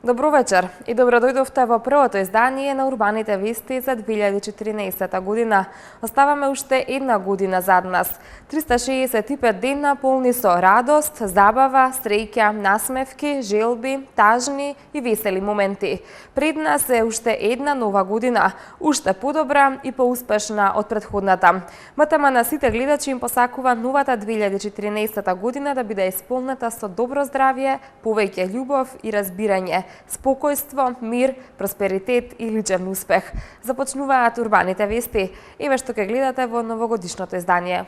Добро вечер и добро дојдовте во првото издание на Урбаните вести за 2014 година. Оставаме уште една година зад нас. 365 дена полни со радост, забава, среќа, насмевки, желби, тажни и весели моменти. Пред нас е уште една нова година, уште подобра и поуспешна од претходната. МТМ на сите гледачи им посакува новата 2014 година да биде исполнета со добро здравје, повеќе љубов и разбирање, спокојство, мир, просперитет и личен успех. Започнуваат Урбаните вести. Еве што ќе гледате во новогодишното издание.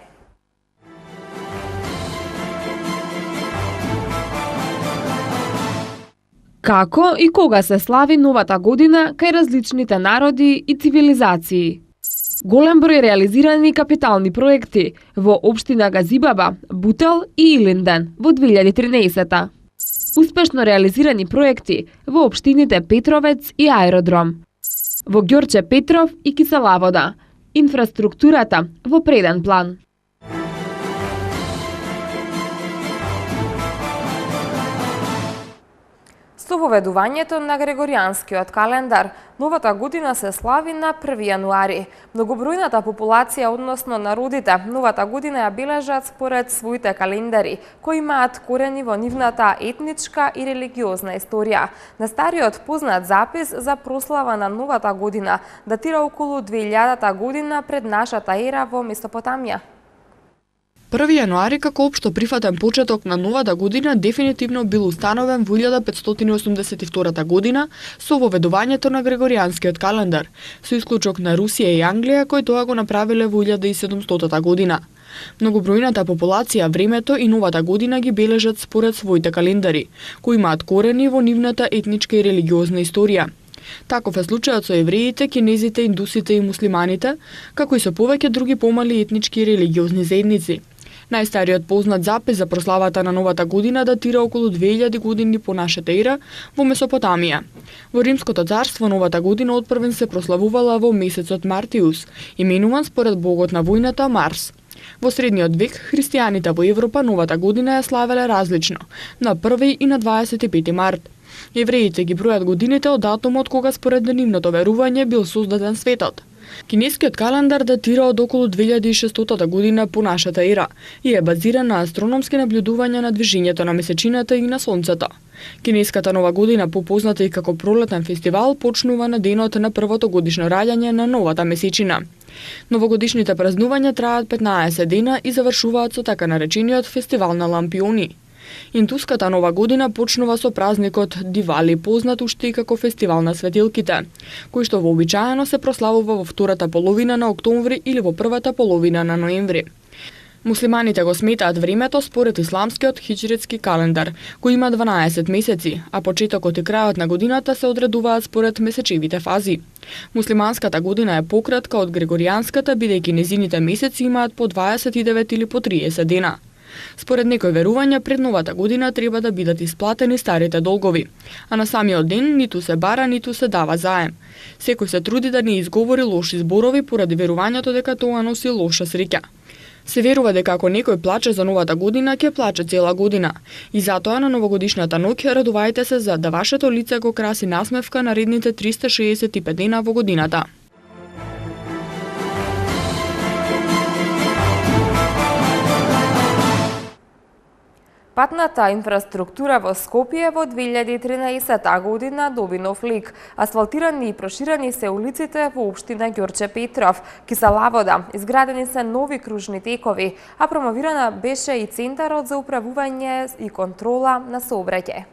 Како и кога се слави новата година кај различните народи и цивилизации? Голем број реализирани капитални проекти во општина Газибаба, Бутел и Илинден во 2013-та. Успешно реализирани проекти во општините Петровец и Аеродром, во Ѓорче Петров и Киселавода. Инфраструктурата во преден план. Со воведувањето на Грегоријанскиот календар, новата година се слави на 1 јануари. Многобројната популација, односно народите, новата година ја бележат според своите календари, кои имаат корени во нивната етничка и религиозна историја. Најстариот познат запис за прослава на новата година датира околу 2000 година пред нашата ера во Месопотамија. 1 јануари како општо прифатен почеток на новата година дефинитивно бил установен во 1582 година со воведувањето на Грегоријанскиот календар, со исклучок на Русија и Англија кои тоа го направиле во 1700 година. Многобројната популација времето и новата година ги бележат според своите календари, кои имаат корени во нивната етничка и религиозна историја. Таков е случајот со евреите, кинезите, индусите и муслиманите, како и со повеќе други помали етнички и религиозни заедници. Најстариот познат запис за прославата на новата година датира околу 2000 години по нашата ера во Месопотамија. Во Римското царство новата година отпрвен се прославувала во месецот Мартиус, именуван според богот на војната Марс. Во средниот век христијаните во Европа новата година ја славеле различно, на 1 и на 25 март. Евреите ги бројат годините од датумот кога според нивното верување бил создаден светот. Кинескиот календар датира од околу 2600 година по нашата ера и е базиран на астрономски наблюдувања на движењето на месечината и на сонцето. Кинеската нова година, попозната и како пролетен фестивал, почнува на денот на првото годишно раѓање на новата месечина. Новогодишните празнувања траат 15 дена и завршуваат со така наречениот фестивал на лампиони. Индуската нова година почнува со празникот Дивали, познат уште и како фестивал на светилките, кој што вообичаено се прославува во втората половина на октомври или во првата половина на ноември. Муслиманите го сметаат времето според исламскиот хиџретски календар, кој има 12 месеци, а почетокот и крајот на годината се одредуваат според месечевите фази. Муслиманската година е пократка од грегоријанската, бидејќи незините месеци имаат по 29 или по 30 дена. Според некои верувања, пред новата година треба да бидат исплатени старите долгови, а на самиот ден ниту се бара, ниту се дава заем. Секој се труди да не изговори лоши зборови поради верувањето дека тоа носи лоша среќа. Се верува дека ако некој плаче за новата година, ќе плаче цела година. И затоа на новогодишната ноќ радувајте се за да вашето лице го краси насмевка наредните 365 дена во годината. Патната инфраструктура во Скопје во 2013 година доби нов лик. Асфалтирани и проширани се улиците во општина Ѓорче Петров, Киселавода, изградени се нови кружни текови, а промовирана беше и Центарот за управување и контрола на сообраќај.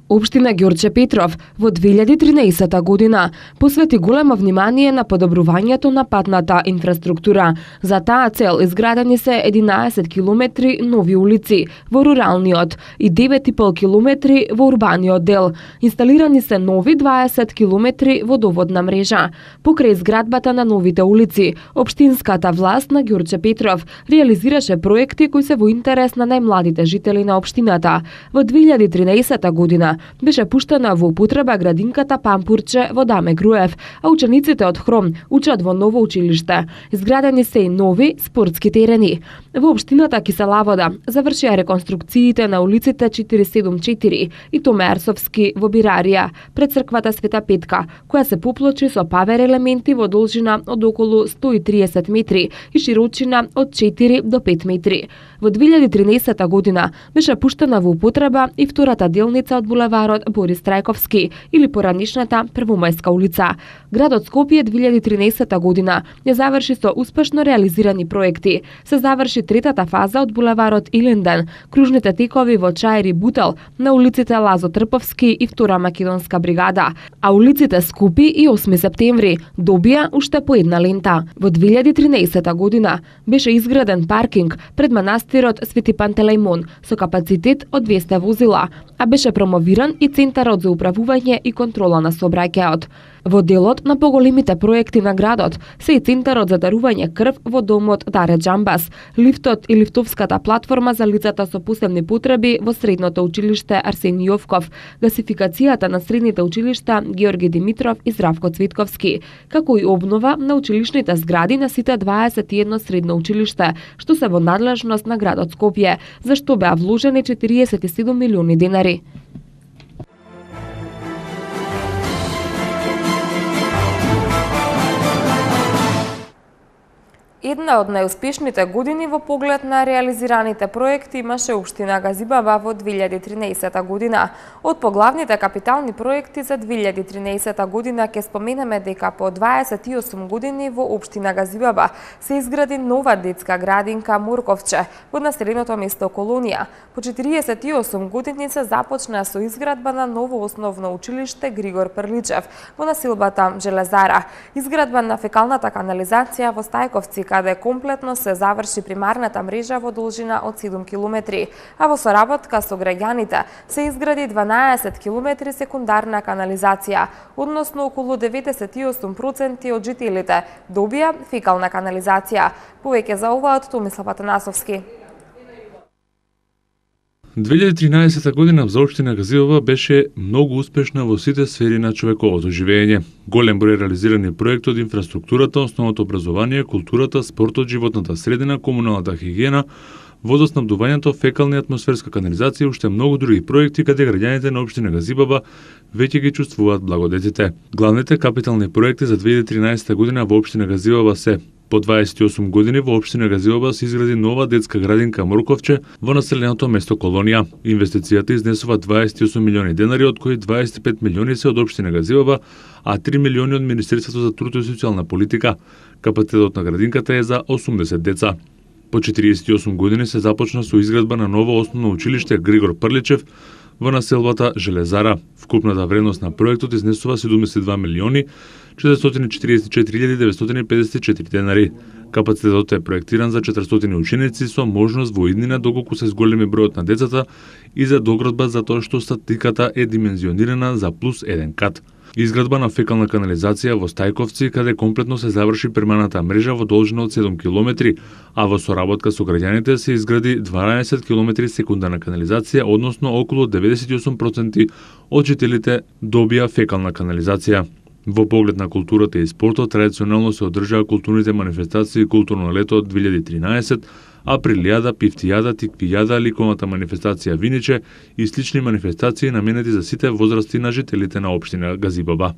Општина Ѓорче Петров во 2013 година посвети големо внимание на подобрувањето на патната инфраструктура. За таа цел изградени се 11 километри нови улици во руралниот и 9,5 километри во урбаниот дел. Инсталирани се нови 20 километри водоводна мрежа. Покрај изградбата на новите улици, општинската власт на Ѓорче Петров реализираше проекти кои се во интерес на најмладите жители на општината. Во 2013 година беше пуштена во употреба градинката Пампурче во Даме Груев, а учениците од Хром учат во ново училиште. Изградени се и нови спортски терени. Во општината Киселавода завршија реконструкциите на улиците 474 и Томе Арсовски во Бирарија, пред црквата Света Петка, која се поплочи со павер елементи во должина од околу 130 метри и широчина од 4 до 5 метри. Во 2013 година беше пуштена во употреба и втората делница од булеварот Борис Трајковски или поранишната Првомајска улица. Градот Скопје 2013 година ја заврши со успешно реализирани проекти. Се заврши третата фаза од булеварот Илинден, кружните текови во Чаир и Бутел на улиците Лазо Трповски и Втора Македонска бригада, а улиците Скупи и 8 септември добија уште по една лента. Во 2013 година беше изграден паркинг пред манастирот Свети Пантелејмон со капацитет од 200 возила, а беше промовиран и центарот за управување и контрола на сообраќајот. Во делот на поголемите проекти на градот се и центарот за дарување крв во домот Даре Джамбас, лифтот и лифтовската платформа за лицата со посебни потреби во средното училиште Арсени Јовков, гасификацијата на средните училишта Георги Димитров и Здравко Цветковски, како и обнова на училишните згради на сите 21 средно училиште, што се во надлежност на градот Скопје, за што беа вложени 47 милиони денари. Една од најуспешните години во поглед на реализираните проекти имаше општина Газибаба во 2013 година. Од поглавните капитални проекти за 2013 година ќе споменеме дека по 28 години во општина Газибаба се изгради нова детска градинка Морковче во населеното место Колонија. По 48 години се започна со изградба на ново основно училиште Григор Прличев во населбата Железара, изградба на фекалната канализација во Стајковци, каде комплетно се заврши примарната мрежа во должина од 7 км, а во соработка со граѓаните се изгради 12 км секундарна канализација, односно околу 98% од жителите добија фекална канализација. Повеќе за ова од Томислав Атанасовски. 2013 година за општина Газибаба беше многу успешна во сите сфери на човековото живење. Голем број реализирани проекти од инфраструктурата, основното образование, културата, спортот, животната средина, комуналната хигиена, водоснабдувањето, фекална и атмосферска канализација и уште многу други проекти каде граѓаните на општина Газибаба веќе ги чувствуваат благодетите. Главните капитални проекти за 2013 година во општина Газибаба се: по 28 години во општина Газибаба се изгради нова детска градинка Морковче во населеното место Колонија. Инвестицијата изнесува 28 милиони денари, од кои 25 милиони се од општина Газибаба, а 3 милиони од Министерството за труд и социјална политика. Капацитетот на градинката е за 80 деца. По 48 години се започна со изградба на ново основно училиште Григор Прличев во населбата Железара. Вкупната вредност на проектот изнесува 72 милиони 444.954 денари. Капацитетот е проектиран за 400 ученици со можност во иднина доколку се зголеми бројот на децата и за доградба за тоа што статиката е димензионирана за плюс 1 кат. Изградба на фекална канализација во Стајковци, каде комплетно се заврши примарната мрежа во должина од 7 км, а во соработка со граѓаните се изгради 12 км секундарна канализација, односно околу 98% од жителите добија фекална канализација. Во поглед на културата и спортот традиционално се одржаа културните манифестации Културно лето од 2013, Априлијада, Пифтијада, Тиквијада, ликовната манифестација Виниче и слични манифестации наменети за сите возрасти на жителите на општина Газибаба.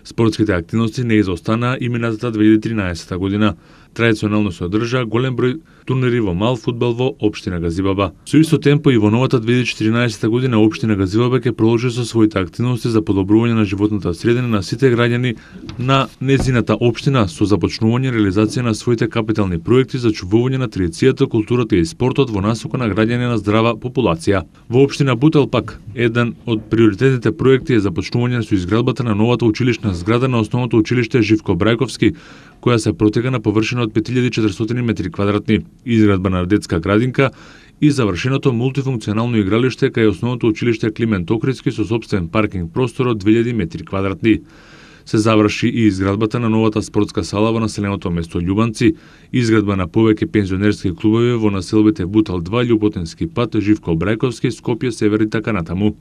Спортските активности не изостанаа и минатата 2013 година. Традиционално се одржаа голем број турнири во мал фудбал во општина Газибаба. Со исто темпо и во новата 2014 година општина Газибаба ќе продолжи со своите активности за подобрување на животната средина на сите граѓани на незината општина со започнување и реализација на своите капитални проекти за чувување на традицијата, културата и спортот во насока на граѓање на здрава популација. Во општина Бутел пак еден од приоритетните проекти е започнување со изградбата на новата училишна зграда на основното училиште Живко Брајковски, која се протега на површина од 5400 метри квадратни, изградба на детска градинка и завршеното мултифункционално игралиште кај основното училиште Климент Охридски со сопствен паркинг простор од 2000 метри квадратни. Се заврши и изградбата на новата спортска сала во населеното место Љубанци, изградба на повеќе пензионерски клубови во населбите Бутел 2, Љуботински пат, Живко Брајковски, Скопје, Север и така натаму.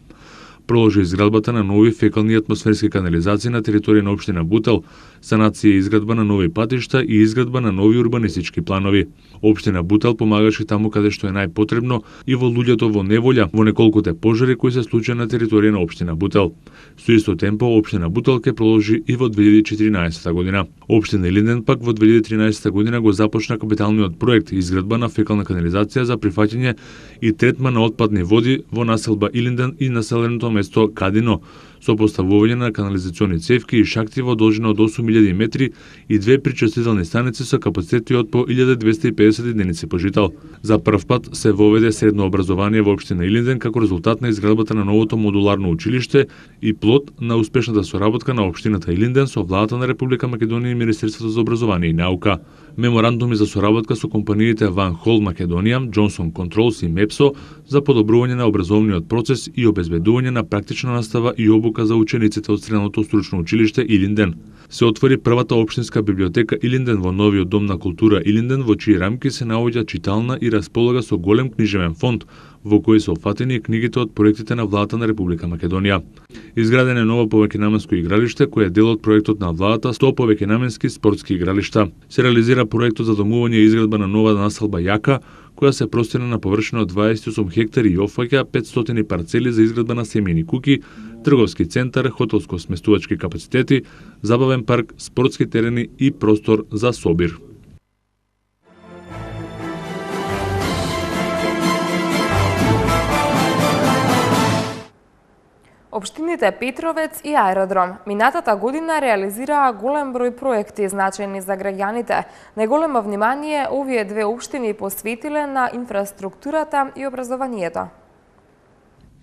Продолжи изградбата на нови фекални атмосферски канализации на територија на општина Бутел, санација и изградба на нови патишта и изградба на нови урбанистички планови. Општина Бутел помагаше таму каде што е најпотребно и во луѓето во неволја во неколкуте пожари кои се случија на територија на општина Бутел. Со исто темпо општина Бутел ќе продолжи и во 2014 година. Општина Илинден пак во 2013 година го започна капиталниот проект изградба на фекална канализација за прифаќање и третман на отпадни води во населба Илинден и населеното место Кадино, со поставување на канализациони цевки и шахти во должина од 8000 метри и две причистителни станици со капацитети од по 1250 единици по жител. За прв пат се воведе средно образование во општина Илинден како резултат на изградбата на новото модуларно училиште и плод на успешната соработка на општината Илинден со владата на Република Македонија и Министерството за образование и наука. Меморандуми за соработка со компаниите Ван Хол Македонија, Джонсон Контролс и Мепсо за подобрување на образовниот процес и обезбедување на практична настава и обука за учениците од средното стручно училиште Илинден. Се отвори првата општинска библиотека Илинден во новиот дом на култура Илинден, во чии рамки се наоѓа читална и располага со голем книжевен фонд, во кои се опфатени и книгите од проектите на владата на Република Македонија. Изградено е ново повеќенаменско игралиште, кој е дел од проектот на владата 100 повеќенаменски спортски игралишта. Се реализира проектот за домување и изградба на нова населба Јака, која се простира на површина од 28 хектари и опфаќа 500 парцели за изградба на семејни куќи, трговски центар, хотелско-сместувачки капацитети, забавен парк, спортски терени и простор за собир. Општините Петровец и Аеродром минатата година реализираа голем број проекти значајни за граѓаните. Најголемо внимание овие две општини посветиле на инфраструктурата и образованието.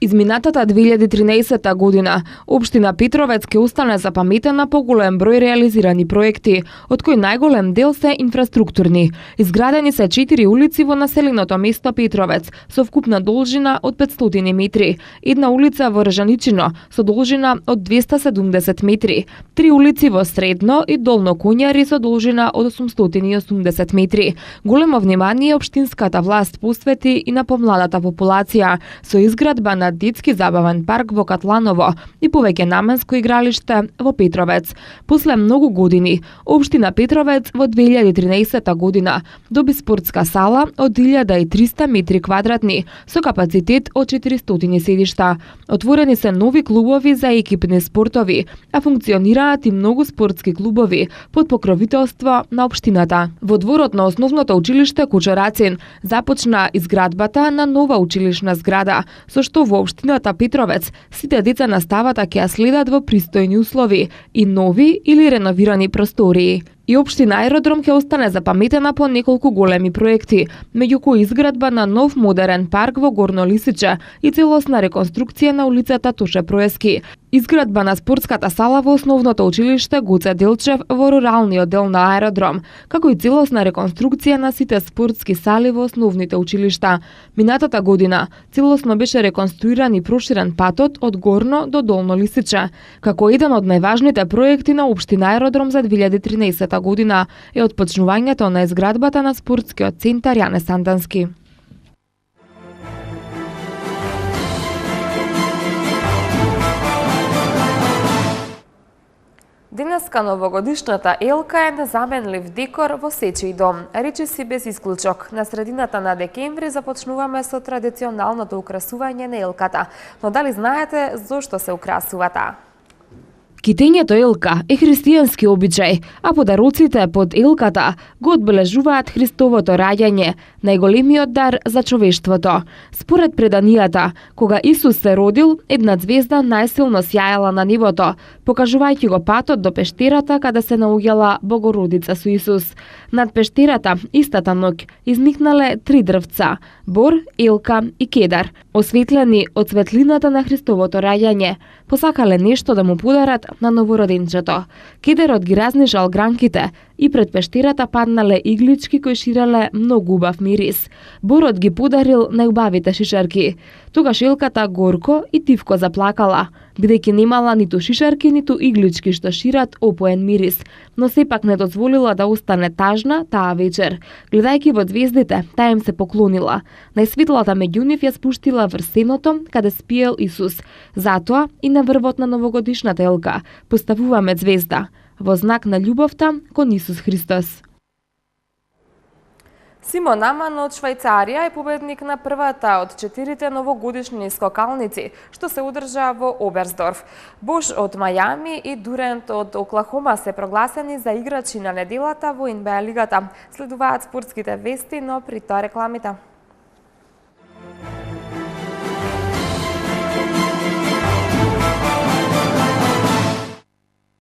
Изминатата 2013 година, општина Петровец ќе остане запаметена по голем број реализирани проекти, од кои најголем дел се инфраструктурни. Изградени се 4 улици во населеното место Петровец, со вкупна должина од 500 метри, една улица во Ржаничино со должина од 270 метри, 3 улици во Средно и Долно Конјари со должина од 880 метри. Големо внимание општинската власт посвети и на помладата популација, со изградба на детски забавен парк во Катланово и повеќенаменско игралиште во Петровец. После многу години, општина Петровец во 2013 година доби спортска сала од 1300 метри квадратни со капацитет од 400 седишта. Отворени се нови клубови за екипни спортови, а функционираат и многу спортски клубови под покровителство на општината. Во дворот на основното училиште Кучерацин започна изградбата на нова училишна зграда, со што во општината Петровец сите деца на ставата ќе ја следат во пристојни услови и нови или реновирани простории. И општина Аеродром ќе остане запаметена по неколку големи проекти, меѓу кои изградба на нов модерен парк во Горно Лисиче и целосна реконструкција на улицата Тоше Проески, изградба на спортската сала во основното училиште Гоце Делчев во руралниот дел на Аеродром, како и целосна реконструкција на сите спортски сали во основните училишта. Минатата година целосно беше реконструиран и проширен патот од Горно до Долно Лисиче, како еден од најважните проекти на општина Аеродром за 2013 година е отпочнувањето на изградбата на спортскиот центар Јане Сандански. Денеска новогодишната елка е незаменлив декор во сечи дом. Речиси без исклучок. На средината на декември започнуваме со традиционалното украсување на елката. Но дали знаете зошто се украсува таа? Китењето елка е христијански обичај, а подароците под елката го одбележуваат Христовото раѓање, најголемиот дар за човештвото. Според преданијата, кога Исус се родил, една звезда најсилно сјаела на небото, покажувајќи го патот до пештерата каде се наоѓала Богородица со Исус. Над пештерата, истата ноќ, изникнале 3 дрвца – бор, елка и кедар, осветлени од светлината на Христовото раѓање. Посакале нешто да му подарат на новороденчето. Кедерот ги разнижал гранките, и пред пештерата паднале иглички кои ширеле многу убав мирис. Борот ги подарил најубавите шишарки. Тогаш Елката горко и тивко заплакала, бидејќи немала ниту шишарки, ниту иглички што шират опоен мирис, но сепак не дозволила да остане тажна таа вечер. Гледајќи во звездите, таа им се поклонила. Најсветлата меѓу нив ја спуштила врз сеното, каде спиел Исус. Затоа и на врвот на новогодишната елка поставуваме звезда, во знак на љубовта кон Исус Христос. Симон Аман од Швајцарија е победник на првата од 4 новогодишни скокалници, што се одржа во Оберсдорф. Бош од Мајами и Дурент од Оклахома се прогласени за играчи на неделата во НБА лигата. Следуваат спортските вести, но при тоа рекламите.